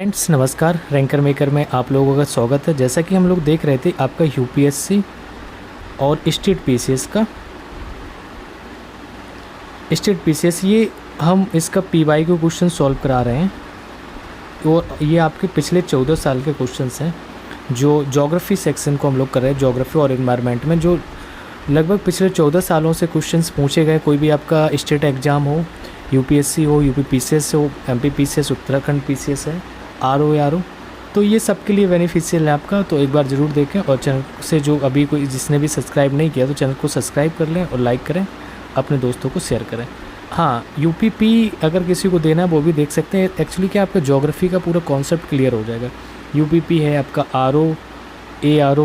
Friends नमस्कार। Ranker maker में आप लोगों का स्वागत है। जैसा कि हम लोग देख रहे थे आपका यूपीएससी और स्टेट पीसीएस का ये हम इसका पीवाई के क्वेश्चन सॉल्व करा रहे हैं। तो ये आपके पिछले 14 साल के क्वेश्चंस हैं जो ज्योग्राफी सेक्शन को हम लोग कर रहे हैं, ज्योग्राफी और एनवायरनमेंट में, जो लगभग पिछले 14 सालों से क्वेश्चंस पूछे गए। कोई भी आपका स्टेट एग्ज़ाम हो, यूपीएससी हो, यूपी पीसीएस हो, एमपी पीसीएस, उत्तराखंड पीसीएस है, आरओ, तो ये सबके लिए बेनिफिशियल है आपका। तो एक बार ज़रूर देखें और चैनल से जो अभी कोई जिसने भी सब्सक्राइब नहीं किया तो चैनल को सब्सक्राइब कर लें और लाइक करें, अपने दोस्तों को शेयर करें। हाँ, यूपीपी अगर किसी को देना है वो भी देख सकते हैं। एक्चुअली क्या आपका ज्योग्राफी का पूरा कॉन्सेप्ट क्लियर हो जाएगा। यूपीपी है आपका, आरओ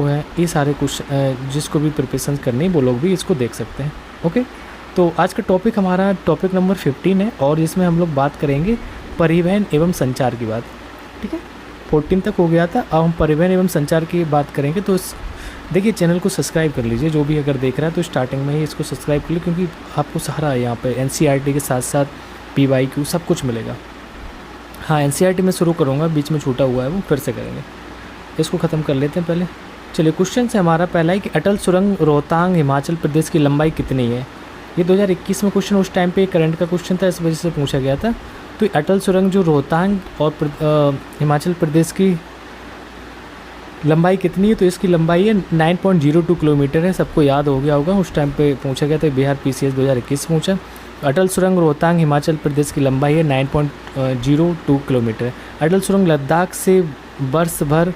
है, ये सारे कुछ जिसको भी प्रिपरेशन करनी है वो लोग भी इसको देख सकते हैं। ओके, तो आज का टॉपिक हमारा टॉपिक नंबर 15 है और इसमें हम लोग बात करेंगे परिवहन एवं संचार की बात। ठीक है, 14 तक हो गया था, अब हम परिवहन एवं संचार की बात करेंगे। तो देखिए, चैनल को सब्सक्राइब कर लीजिए, जो भी अगर देख रहा है तो स्टार्टिंग में ही इसको सब्सक्राइब कर लीजिए, क्योंकि आपको सहारा यहाँ पे एनसीईआरटी के साथ साथ पीवाईक्यू सब कुछ मिलेगा। हाँ, एनसीईआरटी में शुरू करूँगा, बीच में छूटा हुआ है वो फिर से करेंगे। इसको ख़त्म कर लेते हैं पहले। चलिए, क्वेश्चन से हमारा पहला है कि अटल सुरंग रोहतांग हिमाचल प्रदेश की लंबाई कितनी है। ये 2021 में क्वेश्चन, उस टाइम पे करंट का क्वेश्चन था, इस वजह से पूछा गया था। तो अटल सुरंग जो रोहतांग और हिमाचल प्रदेश की लंबाई कितनी है, तो इसकी लंबाई है 9.02 किलोमीटर है। सबको याद हो गया होगा, उस टाइम पे पूछा गया था, बिहार पीसीएस 2021 पूछा। अटल सुरंग रोहतांग हिमाचल प्रदेश की लंबाई है 9.02 किलोमीटर है। अटल सुरंग लद्दाख से वर्ष भर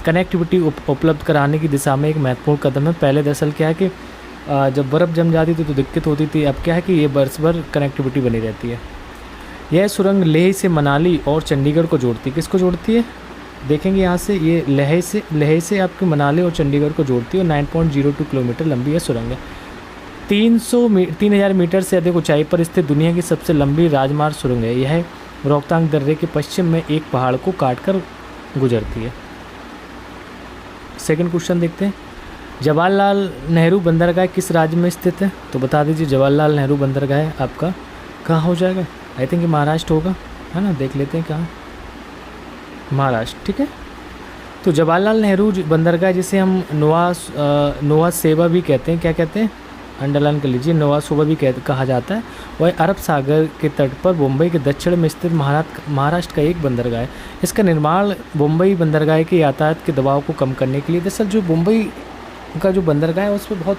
कनेक्टिविटी उपलब्ध कराने की दिशा में एक महत्वपूर्ण कदम है। पहले दरअसल क्या है कि जब बर्फ़ जम जाती थी तो दिक्कत होती थी, अब क्या है कि ये वर्ष भर कनेक्टिविटी बनी रहती है। यह सुरंग लेह से मनाली और चंडीगढ़ को जोड़ती है। किसको जोड़ती है देखेंगे यहाँ से, ये लेह से आपके मनाली और चंडीगढ़ को जोड़ती है। 9.02 किलोमीटर लंबी यह सुरंग है। 3000 मीटर से अधिक ऊंचाई पर स्थित दुनिया की सबसे लंबी राजमार्ग सुरंग है। यह रोहतांग दर्रे के पश्चिम में एक पहाड़ को काटकर गुजरती है। सेकंड क्वेश्चन देखते हैं, जवाहरलाल नेहरू बंदरगाह किस राज्य में स्थित है। तो बता दीजिए, जवाहरलाल नेहरू बंदरगाह आपका कहाँ हो जाएगा। आई थिंक महाराष्ट्र होगा, है ना, देख लेते हैं कहाँ, महाराष्ट्र। ठीक है, तो जवाहरलाल नेहरू बंदरगाह जिसे हम नोआ सेवा भी कहते हैं, क्या कहते हैं, अंडरलाइन कर लीजिए, नोआ सोबा भी कहा जाता है। वह अरब सागर के तट पर मुंबई के दक्षिण में स्थित महाराष्ट्र का एक बंदरगाह है। इसका निर्माण मुंबई बंदरगाह के यातायात के दबाव को कम करने के लिए, दरअसल जो मुंबई का जो बंदरगाह है उस पर बहुत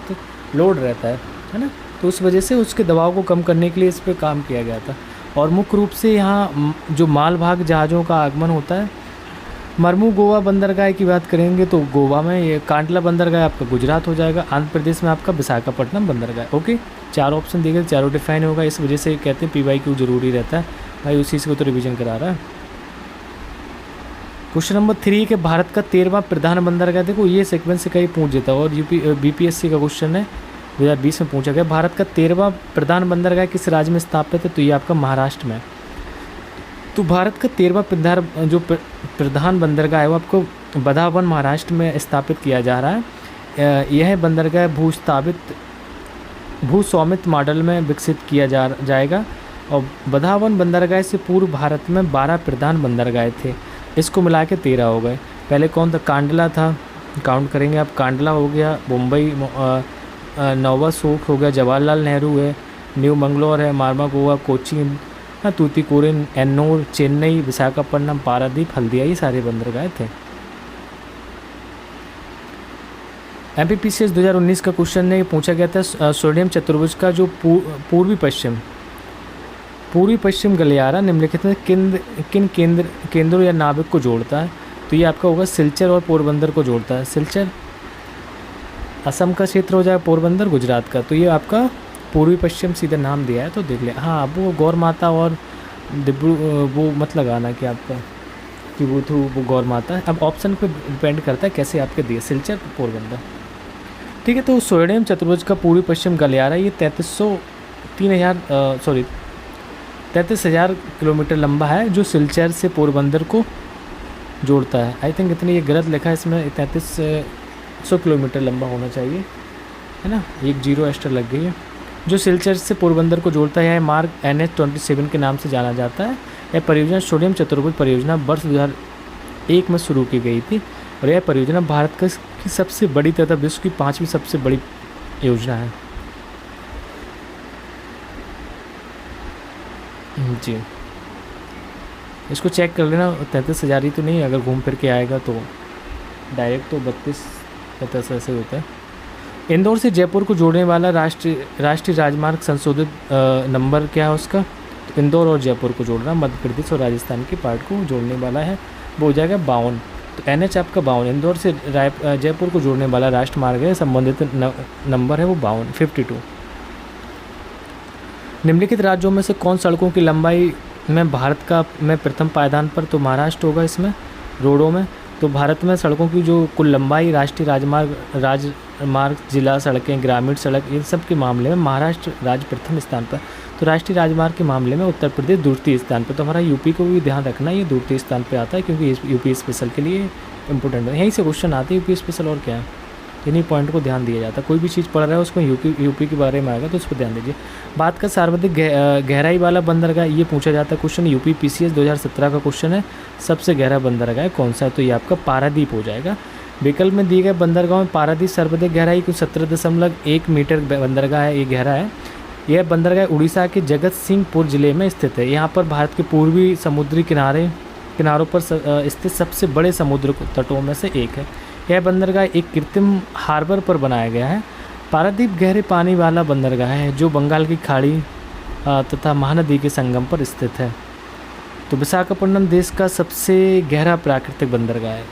लोड रहता है ना, तो उस वजह से उसके दबाव को कम करने के लिए इस पर काम किया गया था। और मुख्य रूप से यहाँ जो मालभाग जहाज़ों का आगमन होता है। मरमू गोवा बंदरगाह की बात करेंगे तो गोवा में, ये कांडला बंदरगाह आपका गुजरात हो जाएगा। आंध्र प्रदेश में आपका विशाखापट्टनम बंदरगाह। ओके, 4 ऑप्शन दिए गए, चारों डिफाइन होगा। इस वजह से कहते हैं पीवाईक्यू जरूरी रहता है भाई, उसी से को तो रिविजन करा रहा है। क्वेश्चन नंबर 3 के भारत का 13वां प्रधान बंदरगाह, देखो ये सीक्वेंस से कहीं पूछ देता है और बीपीएससी का क्वेश्चन है, 2020 में पूछा गया। भारत का 13वां प्रधान बंदरगाह किस राज्य में स्थापित है, तो ये आपका महाराष्ट्र में। तो भारत का 13वां प्रधान बंदरगाह है वो आपको बदावन महाराष्ट्र में स्थापित किया जा रहा है। यह बंदरगाह भू स्वामित्व मॉडल में विकसित किया जाएगा। और बदावन बंदरगाह से पूर्व भारत में 12 प्रधान बंदरगाह थे, इसको मिला के 13 हो गए। पहले कौन था, कांडला था, काउंट करेंगे आप, कांडला हो गया, मुंबई नोवा सोक हो गया, जवाहरलाल नेहरू है, न्यू मंगलोर है, मारमा गोवा, कोचीन, तूतीकोरिन, एन्नोर, चेन्नई, विशाखापट्टनम, पारादीप, हल्दिया, ये सारे बंदरगाह थे। एमपीपीसीएस 2019 का क्वेश्चन ने पूछा गया था, सोडियम चतुर्भुज का जो पूर्वी पश्चिम गलियारा निम्नलिखित में किन केंद्रों या नाविक को जोड़ता है। तो ये आपका होगा सिलचर और पोरबंदर को जोड़ता है। सिलचर असम का क्षेत्र हो जाएगा, पोरबंदर गुजरात का। तो ये आपका पूर्वी पश्चिम सीधा नाम दिया है, तो देख लें। हाँ, अब वो गौर माता और दिब्रू वो मत लगाना कि आपका कि वो गौर माता है। अब ऑप्शन पे डिपेंड करता है कैसे आपके दिए, सिलचर पोरबंदर। ठीक है, तो सोडियम चतुर्भुज का पूर्वी पश्चिम गलियारा ये 33,000 किलोमीटर लंबा है, जो सिलचर से पोरबंदर को जोड़ता है। आई थिंक इतनी ये गलत लिखा है, इसमें 3300 किलोमीटर लंबा होना चाहिए, है ना, एक 0 एक्स्ट्रा लग गई है। जो सिलचर से पोरबंदर को जोड़ता है, मार्ग NH-27 के नाम से जाना जाता है। यह परियोजना सोडियम चतुर्भुज परियोजना वर्ष 2001 में शुरू की गई थी और यह परियोजना भारत की सबसे बड़ी तथा विश्व की 5वीं सबसे बड़ी योजना है। जी, इसको चेक कर लेना, 33,000 ही तो नहीं, अगर घूम फिर के आएगा तो डायरेक्ट तो 32-33 ऐसे होता है। इंदौर से जयपुर को जोड़ने वाला राष्ट्रीय राजमार्ग संशोधित नंबर क्या है उसका? तो इंदौर और जयपुर को जोड़ना, मध्य प्रदेश और राजस्थान के पार्ट को जोड़ने वाला है, वो हो जाएगा 52। तो NH आपका 52, इंदौर से जयपुर को जोड़ने वाला राष्ट्रमार्ग है, संबंधित नंबर है वो 52। निम्नलिखित राज्यों में से कौन सड़कों की लंबाई में भारत का में प्रथम पायदान पर? तो महाराष्ट्र होगा इसमें रोडों में। तो भारत में सड़कों की जो कुल लंबाई, राष्ट्रीय राजमार्ग, जिला सड़कें, ग्रामीण सड़क, इन सब के मामले में महाराष्ट्र राज्य प्रथम स्थान पर। तो राष्ट्रीय राजमार्ग के मामले में उत्तर प्रदेश द्वितीय स्थान पर। तो हमारा यूपी को भी ध्यान रखना, ये द्वितीय स्थान पर आता है क्योंकि यूपी स्पेशल के लिए इंपॉर्टेंट है। यहीं से क्वेश्चन आते हैं यूपी स्पेशल, और क्या है, इन्हीं पॉइंट को ध्यान दिया जाता है। कोई भी चीज़ पढ़ रहा है उसको यूपी के बारे में आएगा तो उस पर ध्यान दीजिए। बात का सर्वाधिक गहराई वाला बंदरगाह, ये पूछा जाता है क्वेश्चन, यूपी PCS 2017 का क्वेश्चन है। सबसे गहरा बंदरगाह कौन सा है? तो ये आपका पारादीप हो जाएगा। विकल्प में दिए गए बंदरगाह में पारादीप सर्वाधिक गहराई कुछ 17.1 मीटर बंदरगाह है, ये गहरा है। यह बंदरगाह उड़ीसा के जगत सिंहपुर जिले में स्थित है। यहाँ पर भारत के पूर्वी समुद्री किनारों पर स्थित सबसे बड़े समुद्र तटों में से एक है। यह बंदरगाह एक कृत्रिम हार्बर पर बनाया गया है। पारादीप गहरे पानी वाला बंदरगाह है जो बंगाल की खाड़ी तथा महानदी के संगम पर स्थित है। तो विशाखापट्टनम देश का सबसे गहरा प्राकृतिक बंदरगाह है,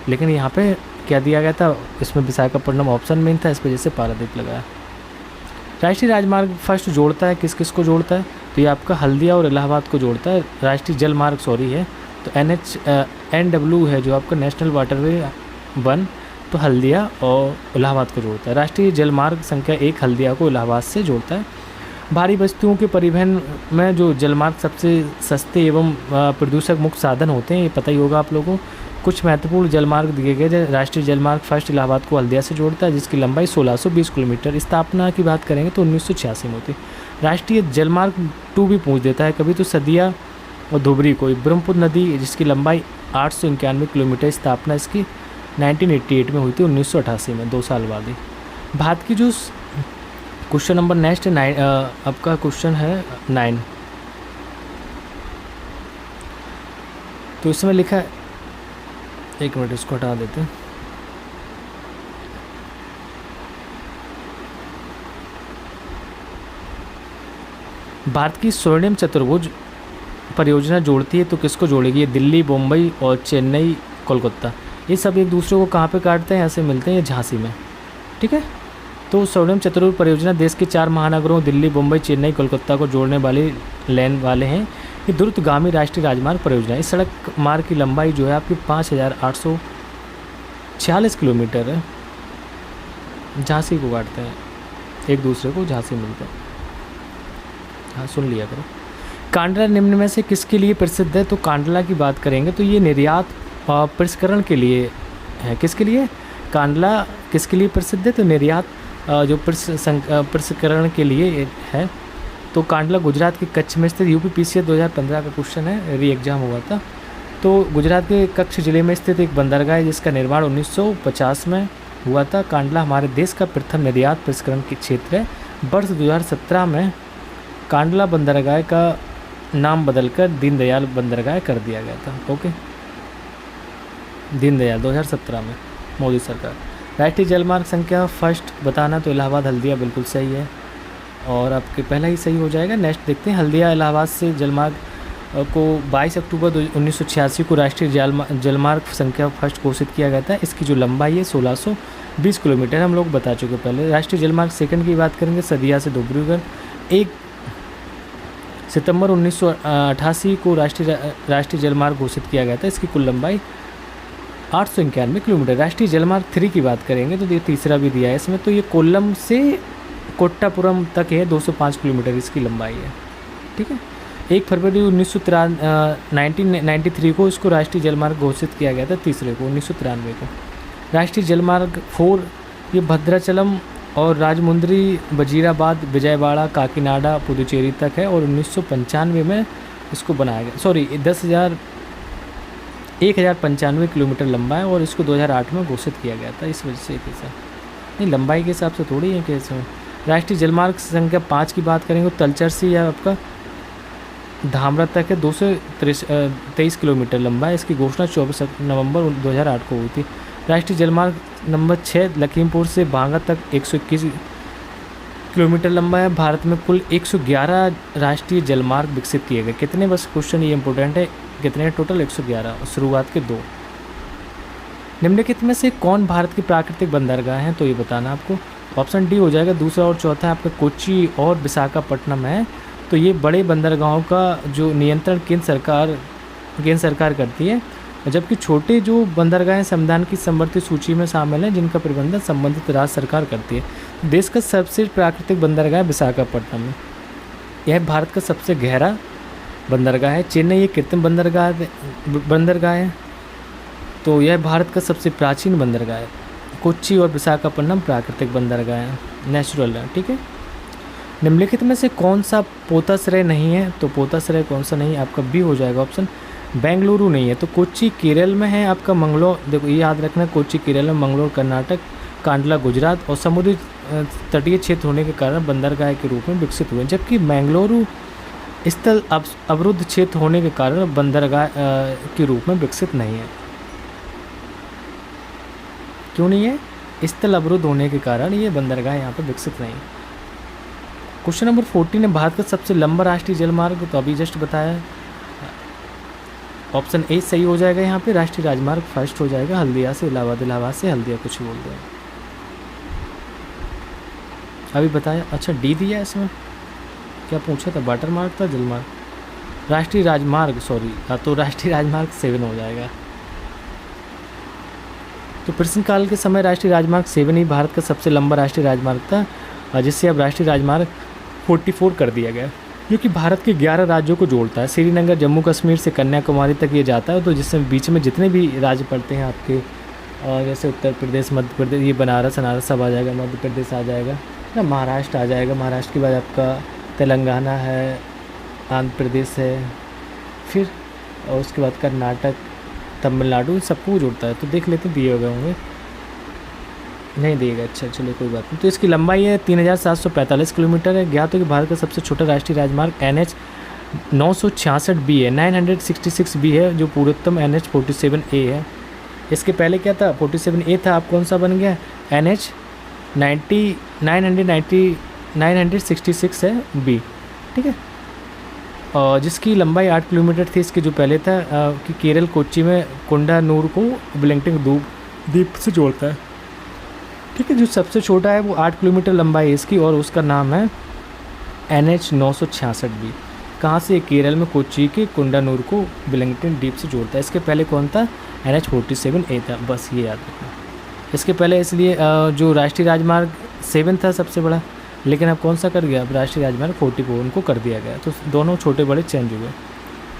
लेकिन यहाँ पे क्या दिया गया था, इसमें विशाखापट्टनम ऑप्शन में था, इस वजह से पारादीप लगाया। राष्ट्रीय राजमार्ग फर्स्ट जोड़ता है किस किस को जोड़ता है? तो ये आपका हल्दिया और इलाहाबाद को जोड़ता है। राष्ट्रीय जल मार्ग है, तो NW है जो आपका नेशनल वाटरवे 1, तो हल्दिया और इलाहाबाद को जोड़ता है। राष्ट्रीय जलमार्ग संख्या 1 हल्दिया को इलाहाबाद से जोड़ता है। भारी वस्तुओं के परिवहन में जो जलमार्ग सबसे सस्ते एवं प्रदूषक मुक्त साधन होते हैं, ये पता ही होगा आप लोगों को। कुछ महत्वपूर्ण जलमार्ग दिए गए। राष्ट्रीय जलमार्ग फर्स्ट इलाहाबाद को हल्दिया से जोड़ता है जिसकी लंबाई 1620 किलोमीटर। स्थापना की बात करेंगे तो 1986 में होती। राष्ट्रीय जलमार्ग 2 भी पूछ देता है कभी, तो सदिया और धुबरी को। ब्रह्मपुत्र नदी जिसकी लंबाई 891 किलोमीटर, स्थापना इसकी 1988 में हुई थी, 1988 में, 2 साल बाद ही। भारत की जो क्वेश्चन नंबर नेक्स्ट 9 आपका क्वेश्चन है 9। तो इसमें लिखा है, एक मिनट इसको हटा देते हैं। भारत की स्वर्णिम चतुर्भुज परियोजना जोड़ती है, तो किसको जोड़ेगी? दिल्ली, मुंबई और चेन्नई, कोलकाता। ये सब एक दूसरे को कहाँ पे काटते हैं? यहाँ से मिलते हैं, ये झांसी में, ठीक है। तो स्वर्णिम चतुर्भुज परियोजना देश के 4 महानगरों दिल्ली, मुंबई, चेन्नई, कोलकाता को जोड़ने वाले लेन वाले हैं। ये द्रुतगामी राष्ट्रीय राजमार्ग परियोजना। इस सड़क मार्ग की लंबाई जो है आपकी 5846 किलोमीटर है। झांसी को काटते हैं, एक दूसरे को झांसी मिलते हैं। हाँ, सुन लिया करो। कांडला निम्न में से किसके लिए प्रसिद्ध है? तो कांडला की बात करेंगे तो ये निर्यात प्रसंस्करण के लिए है। किसके लिए? कांडला किसके लिए प्रसिद्ध है? तो निर्यात जो प्रसंस्करण के लिए है। तो कांडला गुजरात के कच्छ में स्थित, यूपी PCS 2015 का क्वेश्चन है, री एग्जाम हुआ था। तो गुजरात के कच्छ जिले में स्थित एक बंदरगाह है जिसका निर्माण 1950 में हुआ था। कांडला हमारे देश का प्रथम निर्यात प्रसंस्करण के क्षेत्र है। वर्ष 2017 में कांडला बंदरगाह का नाम बदलकर दीनदयाल बंदरगाह कर दिया गया था। ओके, दीनदयाल 2017 में मोदी सरकार। राष्ट्रीय जलमार्ग संख्या फर्स्ट बताना, तो इलाहाबाद हल्दिया बिल्कुल सही है और आपके पहला ही सही हो जाएगा। नेक्स्ट देखते हैं, हल्दिया इलाहाबाद से जलमार्ग को 22 अक्टूबर 1986 को राष्ट्रीय जलमार्ग संख्या फर्स्ट घोषित किया गया था। इसकी जो लंबाई है 1620 किलोमीटर, हम लोग बता चुके पहले। राष्ट्रीय जलमार्ग सेकंड की बात करेंगे, सदिया से धुबरीगढ़ 1 सितंबर 1988 को राष्ट्रीय जलमार्ग घोषित किया गया था। इसकी कुल लंबाई 891 किलोमीटर। राष्ट्रीय जलमार्ग 3 की बात करेंगे तो ये तीसरा भी दिया है इसमें, तो ये कोल्लम से कोट्टापुरम तक है, 205 किलोमीटर इसकी लंबाई है, ठीक है। 1 फरवरी 1993 को इसको राष्ट्रीय जलमार्ग घोषित किया गया था, तीसरे को 1993 को। राष्ट्रीय जलमार्ग 4 ये भद्राचलम और राजमुंद्री, वजीराबाद, विजयवाड़ा, काकीनाडा, पुदुचेरी तक है और 1995 में इसको बनाया गया। सॉरी, 1095 किलोमीटर लंबा है और इसको 2008 में घोषित किया गया था। इस वजह से कैसा नहीं, लंबाई के हिसाब से थोड़ी है कैसे। राष्ट्रीय जलमार्ग संख्या 5 की बात करेंगे तो तलचर से यह आपका धामरा तक है, 223 किलोमीटर लंबा है। इसकी घोषणा 24 नवंबर 2008 को हुई थी। राष्ट्रीय जलमार्ग नंबर 6 लखीमपुर से भांगा तक 121 किलोमीटर लंबा है। भारत में कुल 111 राष्ट्रीय जलमार्ग विकसित किए गए। कितने, बस क्वेश्चन ये इंपॉर्टेंट है, कितने टोटल? 111, शुरुआत के 2। निम्नलिखित में से कौन भारत की प्राकृतिक बंदरगाह हैं, तो ये बताना आपको। ऑप्शन डी हो जाएगा। दूसरा और चौथा आपका कोच्चि और विशाखापट्टनम है। तो ये बड़े बंदरगाहों का जो नियंत्रण केंद्र सरकार करती है, जबकि छोटे जो बंदरगाह संविधान की समवर्ती सूची में शामिल हैं, जिनका प्रबंधन संबंधित राज्य सरकार करती है। देश का सबसे प्राकृतिक बंदरगाह विशाखापट्टनम है। यह भारत का सबसे गहरा बंदरगाह है। चेन्नई ये कृत्रिम बंदरगाह है, तो यह भारत का सबसे प्राचीन बंदरगाह है। कोच्चि और विशाखापट्टनम प्राकृतिक बंदरगाह है, नेचुरल है, ठीक है। निम्नलिखित में से कौन सा पोताश्रय नहीं है, तो पोताश्रय कौन सा नहीं है, आपका बी हो जाएगा ऑप्शन। बेंगलुरु नहीं है, तो कोच्चि केरल में है आपका। मंगलोर, देखो ये याद रखना, कोच्चि केरल में, मंगलोर कर्नाटक, कांडला गुजरात और समुद्री तटीय क्षेत्र होने के कारण बंदरगाह के रूप में विकसित हुए। जबकि बेंगलुरु स्थल अवरुद्ध क्षेत्र होने के कारण बंदरगाह के रूप में विकसित नहीं है। क्यों नहीं है? स्थल अवरुद्ध होने के कारण ये बंदरगाह यहाँ पर विकसित नहीं है। क्वेश्चन नंबर 14 है, भारत का सबसे लंबा राष्ट्रीय जलमार्ग, तो अभी जस्ट बताया, ऑप्शन ए सही हो जाएगा। यहाँ पे राष्ट्रीय राजमार्ग फर्स्ट हो जाएगा, हल्दिया से इलाहाबाद, इलाहाबाद से हल्दिया, कुछ बोल रहे हैं अभी बताया। अच्छा डी दिया इसमें, क्या पूछा था? वाटर मार्ग था, जलमार्ग, राष्ट्रीय राजमार्ग, सॉरी, तो राष्ट्रीय राजमार्ग 7 हो जाएगा। तो प्रश्नकाल के समय राष्ट्रीय राजमार्ग 7 ही भारत का सबसे लंबा राष्ट्रीय राजमार्ग था, जिससे अब राष्ट्रीय राजमार्ग 44 कर दिया गया, जो कि भारत के 11 राज्यों को जोड़ता है। श्रीनगर, जम्मू कश्मीर से कन्याकुमारी तक ये जाता है, तो जिसमें बीच में जितने भी राज्य पड़ते हैं आपके, जैसे उत्तर प्रदेश, मध्य प्रदेश, ये बनारस सब आ जाएगा, मध्य प्रदेश आ जाएगा ना, महाराष्ट्र आ जाएगा, महाराष्ट्र के बाद आपका तेलंगाना है, आंध्र प्रदेश है, फिर और उसके बाद कर्नाटक, तमिलनाडु, सबको जुड़ता है। तो देख लेते दिए हुए होंगे, नहीं दिएगा, अच्छा चलिए कोई बात नहीं। तो इसकी लंबाई है 3745 किलोमीटर है। ज्ञात हो कि भारत का सबसे छोटा राष्ट्रीय राजमार्ग NH 966B है, 966B है, जो पूर्वोत्तम NH 47A है। इसके पहले क्या था? 47A था, अब कौन सा बन गया? NH 966 है, B, ठीक है। और जिसकी लंबाई 8 किलोमीटर थी। इसके जो पहले था कि केरल कोच्चि में कुंडानूर को वेलिंगटन द्वीप से जोड़ता है, ठीक है। जो सबसे छोटा है वो 8 किलोमीटर लंबाई है इसकी, और उसका नाम है NH 966B। कहाँ से? केरल में कोच्चि के कुंडानूर को वेलिंगटन द्वीप से जोड़ता है। इसके पहले कौन था? NH 47A था, बस ये याद रखना। इसके पहले इसलिए जो राष्ट्रीय राजमार्ग 7 था सबसे बड़ा, लेकिन अब कौन सा कर गया? अब राष्ट्रीय राजमार्ग 44 उनको कर दिया गया। तो दोनों छोटे बड़े चेंज हुए।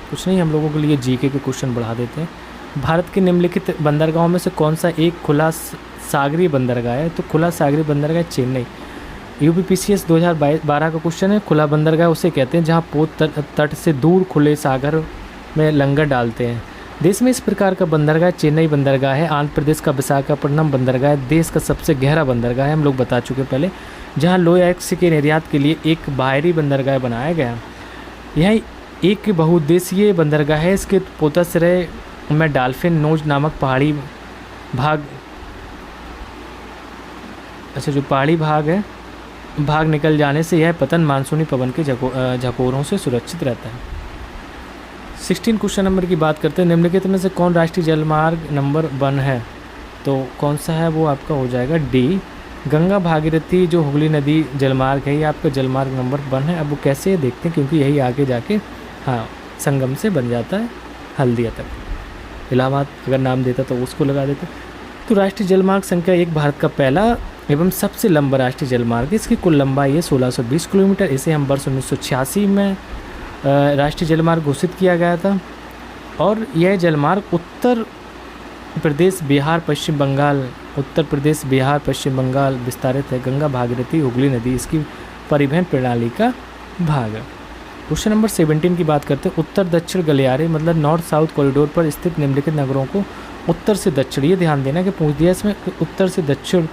कुछ नहीं, हम लोगों के लिए जीके के क्वेश्चन बढ़ा देते हैं। भारत के निम्नलिखित बंदरगाहों में से कौन सा एक खुला सागरीय बंदरगाह है? तो खुला सागरीय बंदरगाह चेन्नई। UPPCS 2012 का क्वेश्चन है। खुला बंदरगाह उसे कहते हैं जहां पोत तट से दूर खुले सागर में लंगर डालते हैं। देश में इस प्रकार का बंदरगाह चेन्नई बंदरगाह है। आंध्र प्रदेश का विशाखापट्टनम बंदरगाह देश का सबसे गहरा बंदरगाह है, हम लोग बता चुके पहले, जहां लोहे एक्स के निर्यात के लिए एक बाहरी बंदरगाह बनाया गया। यह एक बहुउद्देशीय बंदरगाह है। इसके पोताश्रय में डॉल्फिन नोज नामक पहाड़ी भाग, अच्छा जो पहाड़ी भाग निकल जाने से यह पतन मानसूनी पवन के झकोरों से सुरक्षित रहता है। 16 क्वेश्चन नंबर की बात करते हैं। निम्नलिखित में से कौन राष्ट्रीय जलमार्ग नंबर 1 है? तो कौन सा है? वो आपका हो जाएगा डी, गंगा भागीरथी जो हुगली नदी जलमार्ग है, ये आपका जलमार्ग नंबर 1 है। अब वो कैसे है देखते हैं, क्योंकि यही आगे जाके संगम से बन जाता है हल्दिया तक। इलाहाबाद अगर नाम देता तो उसको लगा देते। तो राष्ट्रीय जलमार्ग संख्या 1 भारत का पहला एवं सबसे लंबा राष्ट्रीय जलमार्ग। इसकी कुल लंबाई है 1620 किलोमीटर। इसे हम वर्ष 1986 में राष्ट्रीय जलमार्ग घोषित किया गया था। और यह जलमार्ग उत्तर प्रदेश बिहार पश्चिम बंगाल विस्तारित है। गंगा भागीरथी हुगली नदी इसकी परिवहन प्रणाली का भाग है। क्वेश्चन नंबर 17 की बात करते हैं। उत्तर दक्षिण गलियारे मतलब नॉर्थ साउथ कॉरिडोर पर स्थित निम्नलिखित नगरों को उत्तर से दक्षिण, ये ध्यान देना कि पूछ दिया इसमें उत्तर से दक्षिण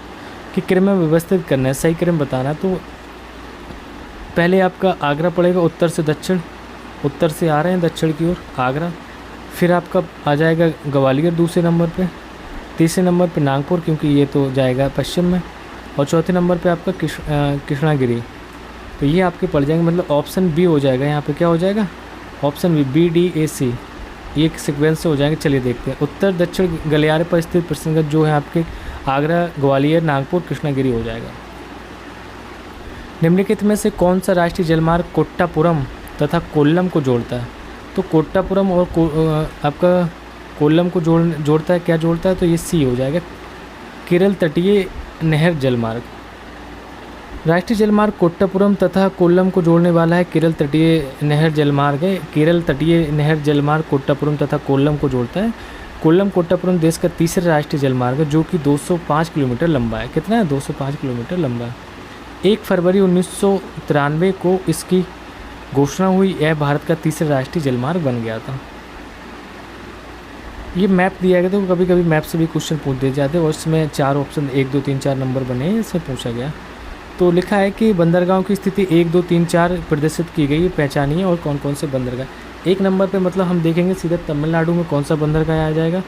की क्रम में व्यवस्थित करना है, सही क्रम बताना। तो पहले आपका आगरा पड़ेगा उत्तर से दक्षिण, उत्तर से आ रहे हैं दक्षिण की ओर आगरा। फिर आपका आ जाएगा ग्वालियर दूसरे नंबर पे, तीसरे नंबर पे नागपुर क्योंकि ये तो जाएगा पश्चिम में, और चौथे नंबर पे आपका कृष्णागिरी। तो ये आपके पड़ जाएंगे, मतलब ऑप्शन बी हो जाएगा यहाँ पे। क्या हो जाएगा? ऑप्शन बी BDAC, ये एक सीक्वेंस से हो जाएंगे। चलिए देखते हैं। उत्तर दक्षिण गलियारे पर स्थित प्रसंग जो है आपके आगरा, ग्वालियर, नागपुर, कृष्णागिरी हो जाएगा। निम्नलिखित में से कौन सा राष्ट्रीय जलमार्ग कोट्टापुरम तथा कोल्लम को जोड़ता है? तो कोट्टापुरम और आपका कोल्लम को जोड़ता है, क्या जोड़ता है? तो ये सी हो जाएगा, केरल तटीय नहर जलमार्ग। राष्ट्रीय जलमार्ग कोट्टापुरम तथा कोल्लम को जोड़ने वाला है केरल तटीय नहर जलमार्ग है। केरल तटीय नहर जलमार्ग कोट्टापुरम तथा कोल्लम को जोड़ता है। कोल्लम कोट्टापुरम देश का तीसरा राष्ट्रीय जलमार्ग है जो कि 205 किलोमीटर लंबा है। कितना है? 205 किलोमीटर लंबा है। 1 फरवरी 1993 को इसकी घोषणा हुई। यह भारत का तीसरा राष्ट्रीय जलमार्ग बन गया था। ये मैप दिया गया, तो कभी कभी मैप से भी क्वेश्चन पूछ दिए जाते हैं और इसमें 4 ऑप्शन 1 2 3 4 नंबर बने, इसमें पूछा गया। तो लिखा है कि बंदरगाहों की स्थिति 1 2 3 4 प्रदर्शित की गई है, पहचानिए और कौन कौन से बंदरगाह। 1 नंबर पे मतलब हम देखेंगे सीधा तमिलनाडु में कौन सा बंदरगाह आ जाएगा?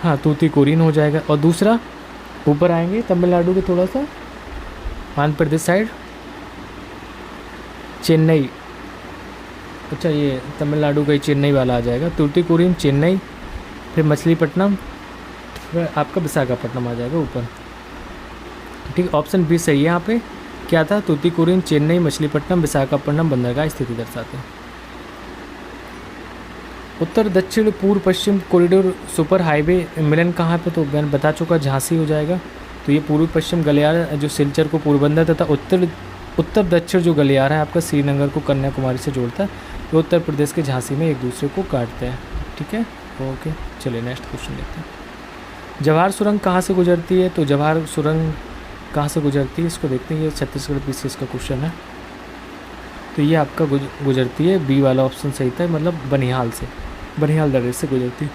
हाँ, तूतीकोरिन हो जाएगा। और दूसरा ऊपर आएंगे तमिलनाडु के थोड़ा सा आंध्र प्रदेश साइड, चेन्नई। अच्छा, ये तमिलनाडु का ही चेन्नई वाला आ जाएगा, तूतीकोरिन चेन्नई, फिर मछलीपट्टनम, फिर आपका विशाखापट्टनम आ जाएगा ऊपर। ठीक, ऑप्शन बी सही है। यहाँ पे क्या था? तूतीकोरिन चेन्नई, मछलीपट्टनम, विशाखापट्टनम बंदरगाह स्थिति दर्शाते हैं। उत्तर दक्षिण पूर्व पश्चिम कॉरिडोर सुपर हाईवे मिलन कहाँ पे? तो मैंने बता चुका, झांसी हो जाएगा। तो ये पूर्व पश्चिम गलियारा जो सिलचर को पोरबंदर तथा उत्तर दक्षिण जो गलियारा है आपका श्रीनगर को कन्याकुमारी से जोड़ता है, तो उत्तर प्रदेश के झांसी में एक दूसरे को काटते हैं। ठीक है, ओके। चलिए नेक्स्ट क्वेश्चन देखते हैं। जवाहर सुरंग कहाँ से गुजरती है? तो जवाहर सुरंग कहाँ से गुजरती है इसको देखते हैं। ये छत्तीसगढ़ PCS का क्वेश्चन है। तो ये आपका गुजरती है, बी वाला ऑप्शन सही था, मतलब बनिहाल से, बनिहाल दर्रे से गुजरती है।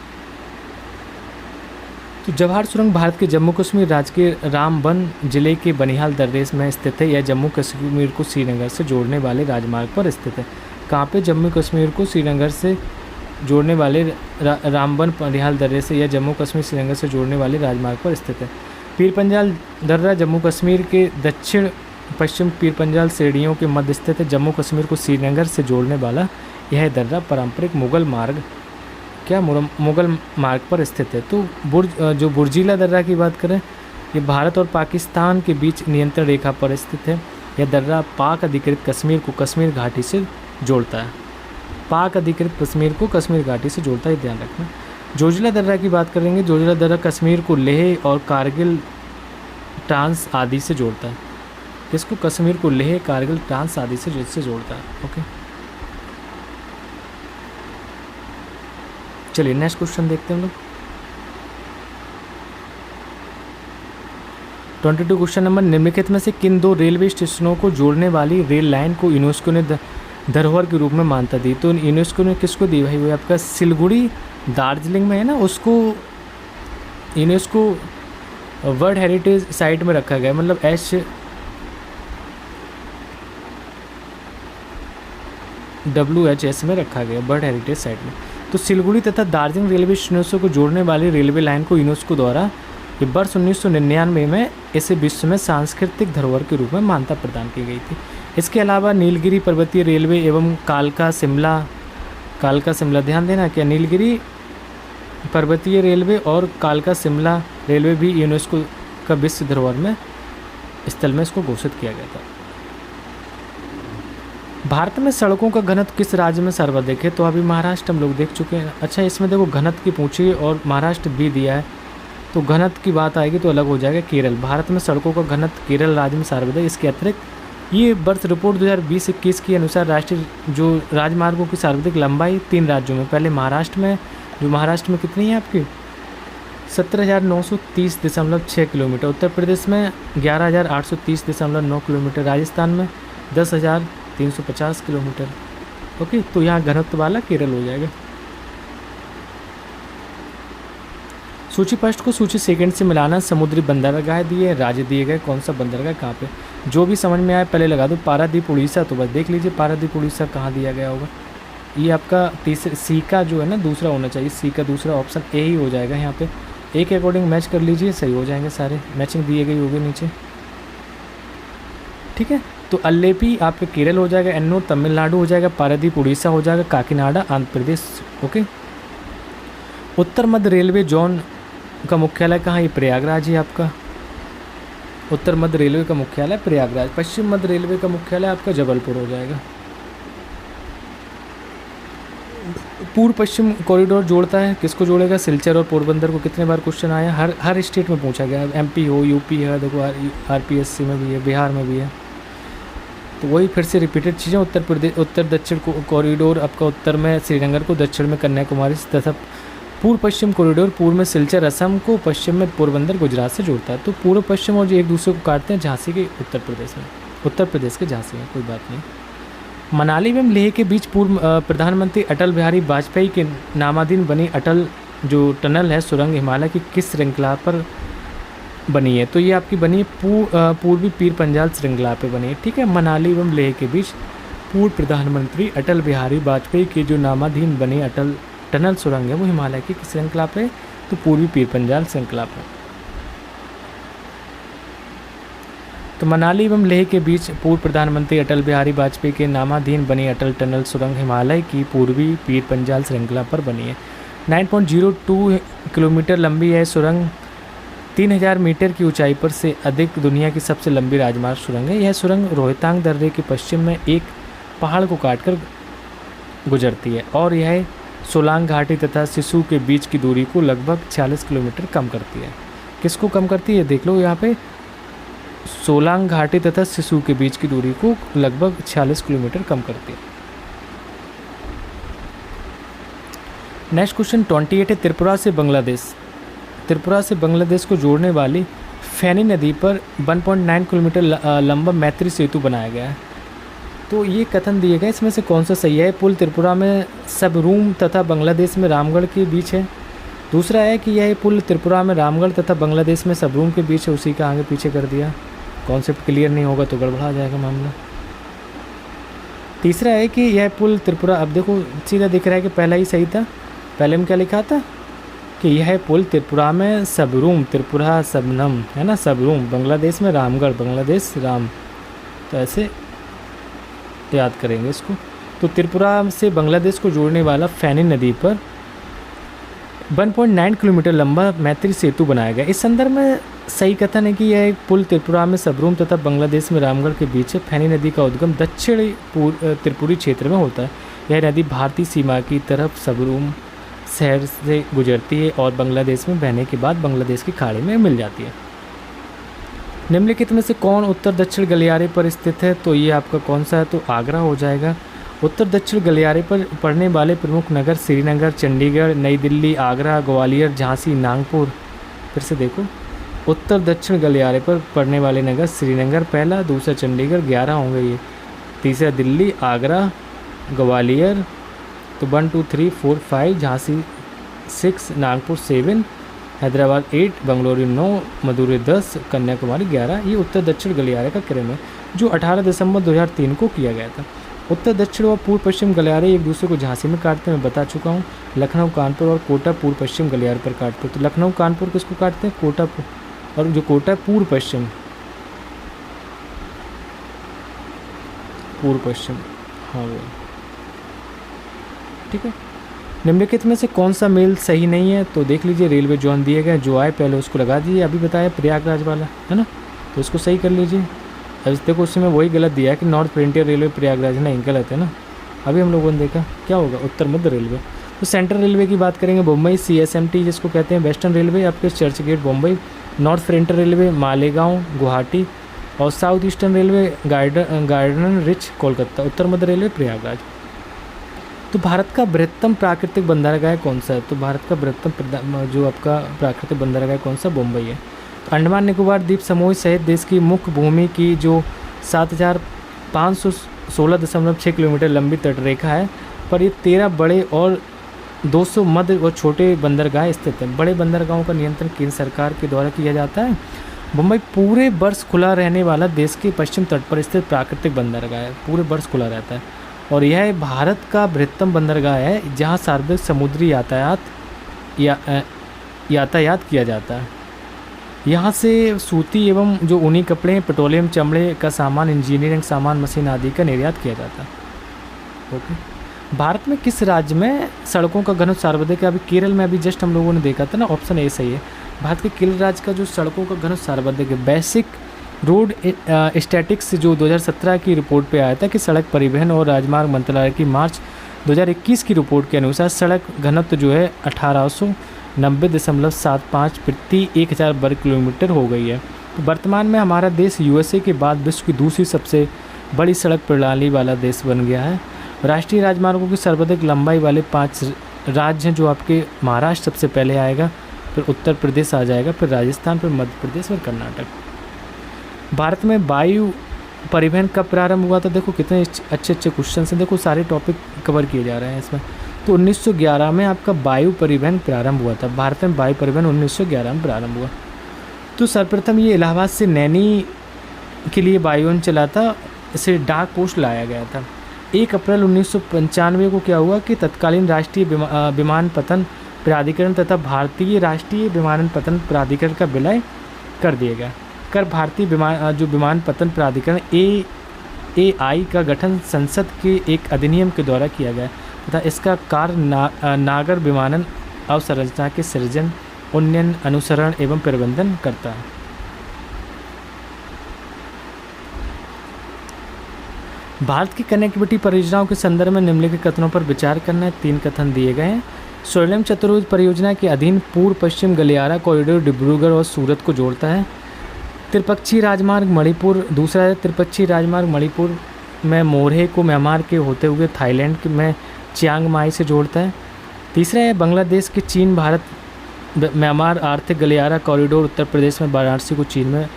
तो जवाहर सुरंग भारत के जम्मू कश्मीर राज्य के रामबन जिले के बनिहाल दर्रे में स्थित है। यह जम्मू कश्मीर को श्रीनगर से जोड़ने वाले राजमार्ग पर स्थित है। कहाँ पे? जम्मू कश्मीर को श्रीनगर से जोड़ने वाले रामबन बनिहाल दर्रे से, यह जम्मू कश्मीर श्रीनगर से जोड़ने वाले राजमार्ग पर स्थित है। पीर पंजाल दर्रा जम्मू कश्मीर के दक्षिण पश्चिम पीर पंजाल श्रेणियों के मध्य स्थित है। जम्मू कश्मीर को श्रीनगर से जोड़ने वाला यह दर्रा पारंपरिक मुगल मार्ग पर स्थित है। तो जो बुर्जीला दर्रा की बात करें, ये भारत और पाकिस्तान के बीच नियंत्रण रेखा पर स्थित है। यह दर्रा पाक अधिकृत कश्मीर को कश्मीर घाटी से जोड़ता है। पाक अधिकृत कश्मीर को कश्मीर घाटी से जोड़ता है, ध्यान रखना। जोजिला दर्रा की बात करेंगे। जोजिला दर्रा कश्मीर को लेह और कारगिल ट्रांस आदि से जोड़ता है। किसको? कश्मीर को लेह, कारगिल, ट्रांस आदि से जोड़ता है। ओके, चलिए नेक्स्ट क्वेश्चन देखते हैं हम लोग। 22 क्वेश्चन नंबर, निम्नलिखित में से किन 2 रेलवे स्टेशनों को जोड़ने वाली रेल लाइन को यूनेस्को ने धरोहर के रूप में मान्यता दी? तो यूनेस्को ने किसको दी भाई? वो आपका सिलगुड़ी दार्जिलिंग में है ना, उसको यूनेस्को वर्ल्ड हेरिटेज साइट में रखा गया, मतलब WHS में रखा गया, वर्ल्ड हेरिटेज साइट में। तो सिलगुड़ी तथा दार्जिलिंग रेलवे स्टेशनों को जोड़ने वाली रेलवे लाइन को यूनेस्को द्वारा वर्ष 1999 में इसे विश्व में सांस्कृतिक धरोहर के रूप में मान्यता प्रदान की गई थी। इसके अलावा नीलगिरी पर्वतीय रेलवे एवं कालका शिमला, ध्यान देना क्या, नीलगिरी पर्वतीय रेलवे और कालका शिमला रेलवे भी यूनेस्को का विश्व धरोहर में स्थल में इसको घोषित किया गया था। भारत में सड़कों का घनत्व किस राज्य में सर्वाधिक है? तो अभी महाराष्ट्र हम लोग देख चुके हैं। अच्छा, इसमें देखो घनत्व की पूछी और महाराष्ट्र भी दिया है, तो घनत्व की बात आएगी तो अलग हो जाएगा केरल। भारत में सड़कों का घनत्व केरल राज्य में सर्वाधिक। इसके अतिरिक्त ये वर्ष रिपोर्ट 2020-21 के अनुसार राष्ट्रीय जो राजमार्गों की सर्वाधिक लंबाई 3 राज्यों में, पहले महाराष्ट्र में, जो महाराष्ट्र में कितनी है आपकी 17,930.6 किलोमीटर, उत्तर प्रदेश में 11,830.9 किलोमीटर, राजस्थान में 350 किलोमीटर। ओके, तो यहाँ घनत्व वाला केरल हो जाएगा। सूची फर्स्ट को सूची सेकंड से मिलाना। समुद्री बंदरगाह दिए, राज्य दिए गए, कौन सा बंदरगाह कहाँ पे, जो भी समझ में आए पहले लगा दो। पारादीप उड़ीसा, तो बस देख लीजिए पारादीप उड़ीसा कहाँ दिया गया होगा। ये आपका तीसरे सी का जो है ना दूसरा होना चाहिए, सी का दूसरा ऑप्शन ए ही हो जाएगा। यहाँ पे ए के अकॉर्डिंग मैच कर लीजिए, सही हो जाएंगे सारे, मैचिंग दिए गई होगी नीचे। ठीक है, तो अल्लेपी आपके केरल हो जाएगा, एन्नो तमिलनाडु हो जाएगा, पारादीप उड़ीसा हो जाएगा, काकीनाडा आंध्र प्रदेश। ओके, उत्तर मध्य रेलवे जोन का मुख्यालय कहाँ, ये प्रयागराज है आपका। उत्तर मध्य रेलवे का मुख्यालय प्रयागराज। पश्चिम मध्य रेलवे का मुख्यालय आपका जबलपुर हो जाएगा। पूर्व पश्चिम कॉरिडोर जोड़ता है, किसको जोड़ेगा, सिलचर और पोरबंदर को। कितने बार क्वेश्चन आया, हर स्टेट में पूछा गया, एमपी हो, यूपी है, देखो आरपीएससी में भी है, बिहार में भी है, तो वही फिर से रिपीटेड चीज़ें। उत्तर प्रदेश उत्तर दक्षिण कॉरिडोर आपका उत्तर में श्रीनगर को, दक्षिण में कन्याकुमारी तथा पूर्व पश्चिम कॉरिडोर पूर्व में सिलचर असम को, पश्चिम में पोरबंदर गुजरात से जोड़ता है। तो पूर्व पश्चिम और जो एक दूसरे को काटते हैं, झांसी के उत्तर प्रदेश में, उत्तर प्रदेश के झांसी में, कोई बात नहीं। मनाली एवं लेह के बीच पूर्व प्रधानमंत्री अटल बिहारी वाजपेयी के नामाधीन बनी अटल जो टनल है, सुरंग हिमालय की किस श्रृंखला पर बनी है, तो ये आपकी बनी है पूर्वी पीर पंजाल श्रृंखला पे बनी है। ठीक है, मनाली एवं लेह के बीच पूर्व प्रधानमंत्री अटल बिहारी वाजपेयी की जो नामाधीन बनी अटल टनल सुरंग है, वो हिमालय की किस श्रृंखला पे, तो पूर्वी पीर पंजाल श्रृंखला पे। तो मनाली एवं लेह के बीच पूर्व प्रधानमंत्री अटल बिहारी वाजपेयी के नामाधीन बनी अटल टनल सुरंग हिमालय की पूर्वी पीर पंजाल श्रृंखला पर बनी है। 9.02 किलोमीटर लंबी है सुरंग, 3000 मीटर की ऊंचाई पर से अधिक दुनिया की सबसे लंबी राजमार्ग सुरंग है। यह सुरंग रोहतांग दर्रे के पश्चिम में एक पहाड़ को काटकर गुजरती है और यह सोलांग घाटी तथा सिसु के बीच की दूरी को लगभग 46 किलोमीटर कम करती है। किसको कम करती है, देख लो यहाँ पे, सोलांग घाटी तथा सिसु के बीच की दूरी को लगभग 46 किलोमीटर कम करती है। नेक्स्ट क्वेश्चन 28 है, त्रिपुरा से बांग्लादेश। त्रिपुरा से बांग्लादेश को जोड़ने वाली फैनी नदी पर 1.9 किलोमीटर लंबा मैत्री सेतु बनाया गया है। तो ये कथन दिए गए, इसमें से कौन सा सही है। पुल त्रिपुरा में सबरूम तथा बांग्लादेश में रामगढ़ के बीच है। दूसरा है कि यह पुल त्रिपुरा में रामगढ़ तथा बांग्लादेश में सबरूम के बीच है, उसी का आगे पीछे कर दिया। कॉन्सेप्ट क्लियर नहीं होगा तो गड़बड़ा जाएगा मामला। तीसरा है कि यह पुल त्रिपुरा, अब देखो सीधा दिख रहा है कि पहला ही सही था। पहले में क्या लिखा था कि यह पुल त्रिपुरा में सबरूम, त्रिपुरा सबनम है ना, सबरूम, बांग्लादेश में रामगढ़, बांग्लादेश राम, तो ऐसे याद करेंगे इसको। तो त्रिपुरा से बांग्लादेश को जोड़ने वाला फैनी नदी पर 1.9 किलोमीटर लंबा मैत्री सेतु बनाया गया। इस संदर्भ में सही कथन है कि यह एक पुल त्रिपुरा में सबरूम तथा बांग्लादेश में रामगढ़ के बीच है। फैनी नदी का उद्गम दक्षिणी त्रिपुरी क्षेत्र में होता है। यह नदी भारतीय सीमा की तरफ सबरूम शहर से गुजरती है और बांग्लादेश में बहने के बाद बांग्लादेश की खाड़ी में मिल जाती है। निम्नलिखित में से कौन उत्तर दक्षिण गलियारे पर स्थित है, तो ये आपका कौन सा है, तो आगरा हो जाएगा। उत्तर दक्षिण गलियारे पर पड़ने वाले प्रमुख नगर श्रीनगर, चंडीगढ़, नई दिल्ली, आगरा, ग्वालियर, झांसी, नागपुर। फिर से देखो, उत्तर दक्षिण गलियारे पर पड़ने वाले नगर श्रीनगर पहला, दूसरा चंडीगढ़, 11 होंगे ये, तीसरा दिल्ली, आगरा, ग्वालियर, तो 1 2 3 4 5, झांसी 6, नागपुर 7, हैदराबाद 8, बेंगलुरु 9, मदुरई 10, कन्याकुमारी 11। ये उत्तर दक्षिण गलियारे का क्रम है जो 18 दिसंबर 2003 को किया गया था। उत्तर दक्षिण और पूर्व पश्चिम गलियारे एक दूसरे को झांसी में काटते हैं, मैं बता चुका हूँ। लखनऊ कानपुर और कोटा पूर्व पश्चिम गलियारे पर काटते हैं। तो लखनऊ कानपुर किसको काटते हैं, कोटा, और जो कोटा है पूर्व पश्चिम, पूर्व पश्चिम, हाँ वो ठीक है। निम्नलिखित में से कौन सा मेल सही नहीं है, तो देख लीजिए, रेलवे जोन दिए गए, जो आए पहले उसको लगा दीजिए। अभी बताया प्रयागराज वाला है ना, तो इसको सही कर लीजिए। अब देखो उसमें वही गलत दिया है कि नॉर्थ फ्रंटियर रेलवे प्रयागराज, नहीं गलत है ना। अभी हम लोगों ने देखा क्या होगा, उत्तर मध्य रेलवे। तो सेंट्रल रेलवे की बात करेंगे, मुंबई CSMT जिसको कहते हैं, वेस्टर्न रेलवे आपके Churchgate Mumbai, north frontier railway Malegaon Guwahati, और south eastern railway Garden Reach Kolkata, उत्तर मध्य रेलवे प्रयागराज। तो भारत का बृहत्तम प्राकृतिक बंदरगाह कौन सा है, तो भारत का बृहत्तम जो आपका प्राकृतिक बंदरगाह कौन सा, मुंबई है। तो अंडमान निकोबार द्वीप समूह सहित देश की मुख्य भूमि की जो 7500 16.6 किलोमीटर लंबी तटरेखा है, पर ये 13 बड़े और 200 मध्य और छोटे बंदरगाह स्थित हैं। बड़े बंदरगाहों का नियंत्रण केंद्र सरकार के द्वारा किया जाता है। मुंबई पूरे वर्ष खुला रहने वाला देश के पश्चिम तट पर स्थित प्राकृतिक बंदरगाह है, पूरे वर्ष खुला रहता है। और यह भारत का बृहत्तम बंदरगाह है जहाँ सार्वजनिक समुद्री यातायात किया जाता है। यहाँ से सूती एवं जो ऊनी कपड़े, पेट्रोलियम, चमड़े का सामान, इंजीनियरिंग सामान, मशीन आदि का निर्यात किया जाता है। ओके, भारत में किस राज्य में सड़कों का घनत्व सर्वाधिक है? अभी केरल में अभी जस्ट हम लोगों ने देखा था ना, ऑप्शन ए सही है। भारत के केरल राज्य का जो सड़कों का घनत्व सर्वाधिक है। बेसिक रोड स्टैटिक्स जो 2017 की रिपोर्ट पे आया था कि सड़क परिवहन और राजमार्ग मंत्रालय की मार्च 2021 की रिपोर्ट के अनुसार सड़क घनत्व जो है 1890.75 प्रति 1000 वर्ग किलोमीटर हो गई है। तो वर्तमान में हमारा देश यूएसए के बाद विश्व की दूसरी सबसे बड़ी सड़क प्रणाली वाला देश बन गया है। राष्ट्रीय राजमार्गों की सर्वाधिक लंबाई वाले 5 राज्य हैं, जो आपके महाराष्ट्र सबसे पहले आएगा, फिर उत्तर प्रदेश आ जाएगा, फिर राजस्थान, फिर मध्य प्रदेश और कर्नाटक। भारत में वायु परिवहन कब प्रारंभ हुआ था? देखो कितने अच्छे अच्छे क्वेश्चन हैं, देखो सारे टॉपिक कवर किए जा रहे हैं इसमें। तो 1911 में आपका वायु परिवहन प्रारंभ हुआ था। भारत में वायु परिवहन 1911 में प्रारंभ हुआ। तो सर्वप्रथम ये इलाहाबाद से नैनी के लिए वायुयान चला था, इसे डाक पोस्ट लाया गया था। 1 अप्रैल 1995 को क्या हुआ कि तत्कालीन राष्ट्रीय विमानपत्तन प्राधिकरण तथा भारतीय राष्ट्रीय विमानपत्तन प्राधिकरण का विलय कर दिया गया। भारतीय विमानपत्तन प्राधिकरण AAI का गठन संसद के एक अधिनियम के द्वारा किया गया तथा इसका कार्य नागर विमानन अवसंरचना के सृजन, उन्नयन, अनुसरण एवं प्रबंधन करता है। भारत की कनेक्टिविटी परियोजनाओं के संदर्भ में निम्नलिखित कथनों पर विचार करना है। 3 कथन दिए गए हैं। स्वर्णिम चतुर्भुज परियोजना के अधीन पूर्व पश्चिम गलियारा कॉरिडोर डिब्रूगढ़ और सूरत को जोड़ता है। त्रिपक्षीय राजमार्ग मणिपुर, दूसरा है त्रिपक्षीय राजमार्ग मणिपुर में मोरहे को म्यांमार के होते हुए थाईलैंड में चियांग माई से जोड़ता है। तीसरा है बांग्लादेश के चीन भारत म्यांमार आर्थिक गलियारा कॉरिडोर उत्तर प्रदेश में वाराणसी को चीन में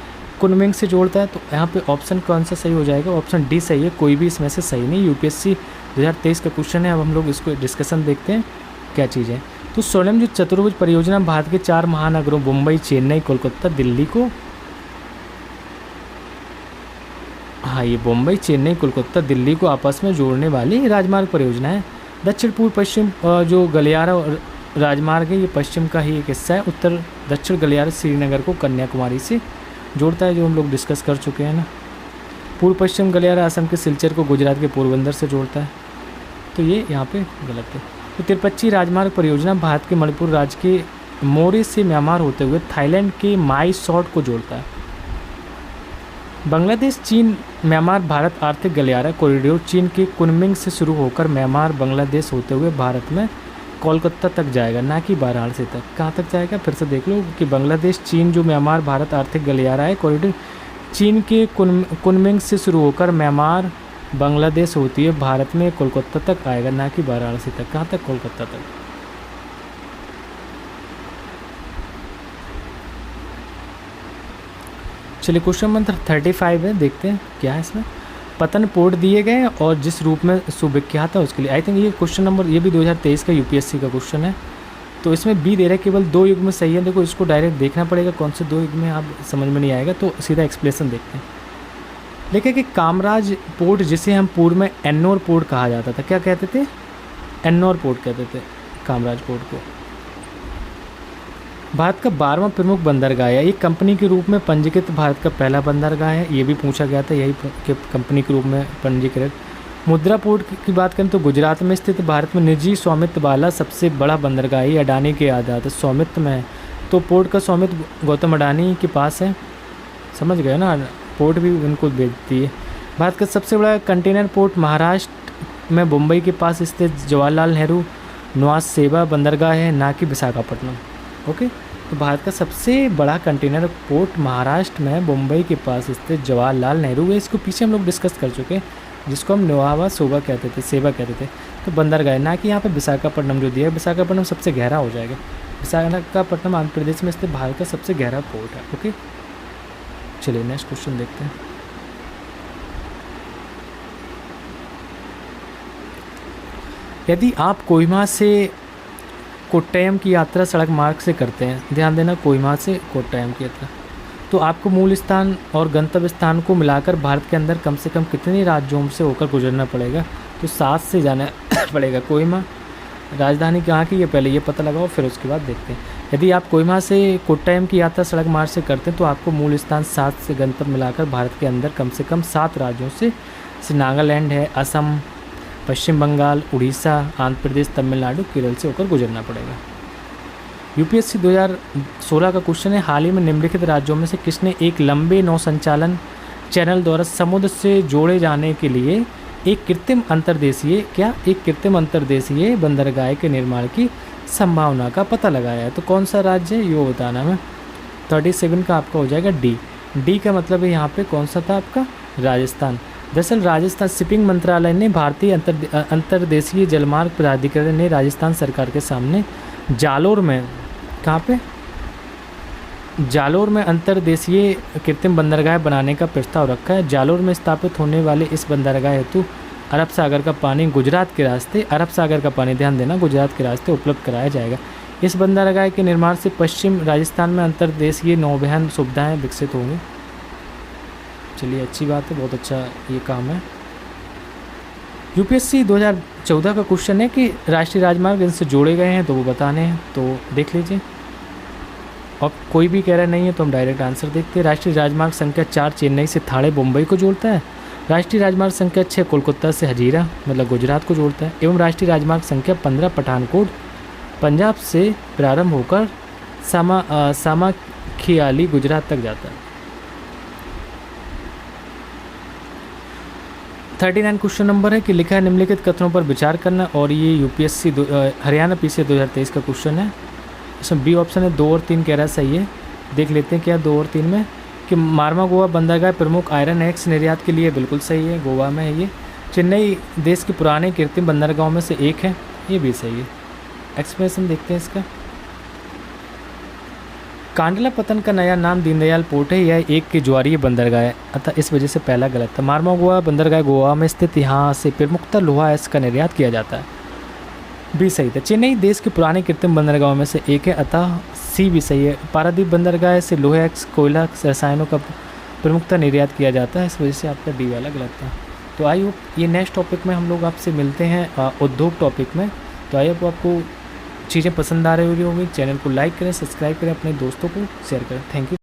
कुनमिंग से जोड़ता है। तो यहाँ पे ऑप्शन कौन सा सही हो जाएगा? ऑप्शन डी सही है, कोई भी इसमें से सही नहीं। यूपीएससी 2023 का क्वेश्चन है। अब हम लोग इसको डिस्कशन देखते हैं क्या चीज़ है। तो स्वर्णिम जो चतुर्भुज परियोजना भारत के 4 महानगरों मुंबई, चेन्नई, कोलकाता, दिल्ली को, हाँ ये मुंबई, चेन्नई, कोलकाता, दिल्ली को आपस में जोड़ने वाली राजमार्ग परियोजना है। दक्षिण पूर्व पश्चिम जो गलियारा राजमार्ग है ये पश्चिम का ही एक हिस्सा है। उत्तर दक्षिण गलियारा श्रीनगर को कन्याकुमारी से जोड़ता है, जो हम लोग डिस्कस कर चुके हैं ना। पूर्व पश्चिम गलियारा असम के सिलचर को गुजरात के पोरबंदर से जोड़ता है, तो ये यहाँ पे गलत है। तो त्रिपक्षीय राजमार्ग परियोजना भारत के मणिपुर राज्य के मोरे से म्यांमार होते हुए थाईलैंड के माई सॉट को जोड़ता है। बांग्लादेश चीन म्यांमार भारत आर्थिक गलियारा कॉरिडोर चीन के कुनमिंग से शुरू होकर म्यांमार बांग्लादेश होते हुए भारत में कोलकाता तक जाएगा, ना कि वाराणसी तक। कहाँ तक जाएगा फिर से देख लो कि बांग्लादेश चीन जो म्यांमार भारत आर्थिक गलियारा है कॉरिडोर चीन के कुनमिंग से शुरू होकर म्यांमार बांग्लादेश होती है भारत में कोलकाता तक आएगा, ना कि वाराणसी तक। कहाँ तक? कोलकाता तक। चलिए क्वेश्चन नंबर 35 है, देखते हैं क्या है इसमें। पतन पोर्ट दिए गए और जिस रूप में सुविख्यात है उसके लिए। आई थिंक ये क्वेश्चन नंबर ये भी 2023 का यूपीएससी का क्वेश्चन है। तो इसमें बी दे रहा है, केवल 2 युग में सही है। देखो इसको डायरेक्ट देखना पड़ेगा कौन से 2 युग में, आप समझ में नहीं आएगा, तो सीधा एक्सप्लेनेशन देखते हैं। देखिए कि कामराज पोर्ट जिसे हम पूर्व में एन्नोर पोर्ट कहा जाता था, क्या कहते थे? एन्नोर पोर्ट कहते थे कामराज पोर्ट को। भारत का 12वां प्रमुख बंदरगाह है। एक कंपनी के रूप में पंजीकृत भारत का पहला बंदरगाह है, ये भी पूछा गया था, यही कि कंपनी के रूप में पंजीकृत। मुद्रा पोर्ट की बात करें तो गुजरात में स्थित भारत में निजी स्वामित्व वाला सबसे बड़ा बंदरगाह है, अडानी के आधार स्वामित्व में है। तो पोर्ट का स्वामित्व गौतम अडानी के पास है, समझ गए ना, पोर्ट भी उनको बेचती है। भारत का सबसे बड़ा कंटेनर पोर्ट महाराष्ट्र में मुंबई के पास स्थित जवाहरलाल नेहरू निवास सेवा बंदरगाह है, ना कि विशाखापट्टनम। ओके, तो भारत का सबसे बड़ा कंटेनर पोर्ट महाराष्ट्र में मुंबई के पास स्थित जवाहरलाल नेहरू है। इसको पीछे हम लोग डिस्कस कर चुके हैं, जिसको हम नोआवा सोबा कहते थे, सेवा कहते थे। तो बंदरगाह, ना कि यहाँ पे विशाखापट्टनम जो दिया है। विशाखापट्टनम सबसे गहरा हो जाएगा। विशाखापट्टनम आंध्र प्रदेश में स्थित भारत का सबसे गहरा पोर्ट है। ओके, चलिए नेक्स्ट क्वेश्चन देखते हैं। यदि आप कोहिमा से कोट्टयम की यात्रा सड़क मार्ग से करते हैं, ध्यान देना, कोहिमा से कोट्टयम की यात्रा, तो आपको मूल स्थान और गंतव्य स्थान को मिलाकर भारत के अंदर कम से कम कितने राज्यों से होकर गुजरना पड़ेगा? तो 7 से जाना पड़ेगा। कोहिमा राजधानी कहाँ की, ये पहले ये पता लगाओ, फिर उसके बाद देखते हैं। यदि आप कोहिमा से कोट्टयम की यात्रा सड़क मार्ग से करते हैं तो आपको मूल स्थान 7 से गंतव्य मिलाकर भारत के अंदर कम से कम 7 राज्यों से, जैसे नागालैंड है, असम, पश्चिम बंगाल, उड़ीसा, आंध्र प्रदेश, तमिलनाडु, केरल से होकर गुजरना पड़ेगा। यूपीएससी 2016 का क्वेश्चन है, हाल ही में निम्नलिखित राज्यों में से किसने एक लंबे नौ संचालन चैनल द्वारा समुद्र से जोड़े जाने के लिए एक कृत्रिम अंतर्देशीय बंदरगाह के निर्माण की संभावना का पता लगाया है? तो कौन सा राज्य है, ये बताना है। 37 का आपका हो जाएगा डी का मतलब है यहाँ पे कौन सा था आपका, राजस्थान। दरअसल राजस्थान शिपिंग मंत्रालय ने भारतीय अंतर्देशीय जलमार्ग प्राधिकरण ने राजस्थान सरकार के सामने जालोर में, कहाँ पे, जालोर में अंतर्देशीय कृत्रिम बंदरगाह बनाने का प्रस्ताव रखा है। जालोर में स्थापित होने वाले इस बंदरगाह हेतु अरब सागर का पानी गुजरात के रास्ते, ध्यान देना, गुजरात के रास्ते उपलब्ध कराया जाएगा। इस बंदरगाह के निर्माण से पश्चिम राजस्थान में अंतर्देशीय नौवहन सुविधाएं विकसित होंगी। चलिए, अच्छी बात है, बहुत अच्छा ये काम है। यूपीएससी 2014 का क्वेश्चन है कि राष्ट्रीय राजमार्ग इनसे जोड़े गए हैं, तो वो बताने हैं, तो देख लीजिए। अब कोई भी कह रहा नहीं है तो हम डायरेक्ट आंसर देखते हैं। राष्ट्रीय राजमार्ग संख्या 4 चेन्नई से थाणे मुंबई को जोड़ता है। राष्ट्रीय राजमार्ग संख्या 6 कोलकाता से हजीरा मतलब गुजरात को जोड़ता है। एवं राष्ट्रीय राजमार्ग संख्या 15 पठानकोट पंजाब से प्रारंभ होकर सामाखियाली गुजरात तक जाता है। 39 क्वेश्चन नंबर है कि लिखा है निम्नलिखित कथनों पर विचार करना, और ये यूपीएससी हरियाणा पीसी 2023 का क्वेश्चन है। इसमें बी ऑप्शन है, 2 और 3 कह रहा है, सही है। देख लेते हैं क्या 2 और 3 में, कि मारवा गोवा बंदरगाह प्रमुख आयरन एक्स निर्यात के लिए, बिल्कुल सही है, गोवा में है ये। चेन्नई देश के पुराने कृत्रिम बंदरगाहों में से एक है, ये भी सही है। एक्सप्रेशन देखते हैं इसका। कांडला पतन का नया नाम दीनदयाल पोर्ट है, यह एक के ज्वारीय बंदरगाह है, अतः इस वजह से पहला गलत था। मारवा गोवा बंदरगाह गोवा में स्थित, यहाँ से प्रमुखतः लोहा एस का निर्यात किया जाता है, भी सही था। चेन्नई देश के पुराने कृत्रिम बंदरगाहों में से एक है, अतः सी भी सही है। पारादीप बंदरगाह से लोहे एक्स कोयला रसायनों का प्रमुखतः निर्यात किया जाता है, इस वजह से आपका डी वाला गलत था। तो आई होप ये नेक्स्ट टॉपिक में हम लोग आपसे मिलते हैं उद्योग टॉपिक में। तो आई होप आपको चीज़ें पसंद आ रही होगी। चैनल को लाइक करें, सब्सक्राइब करें, अपने दोस्तों को शेयर करें। Thank you.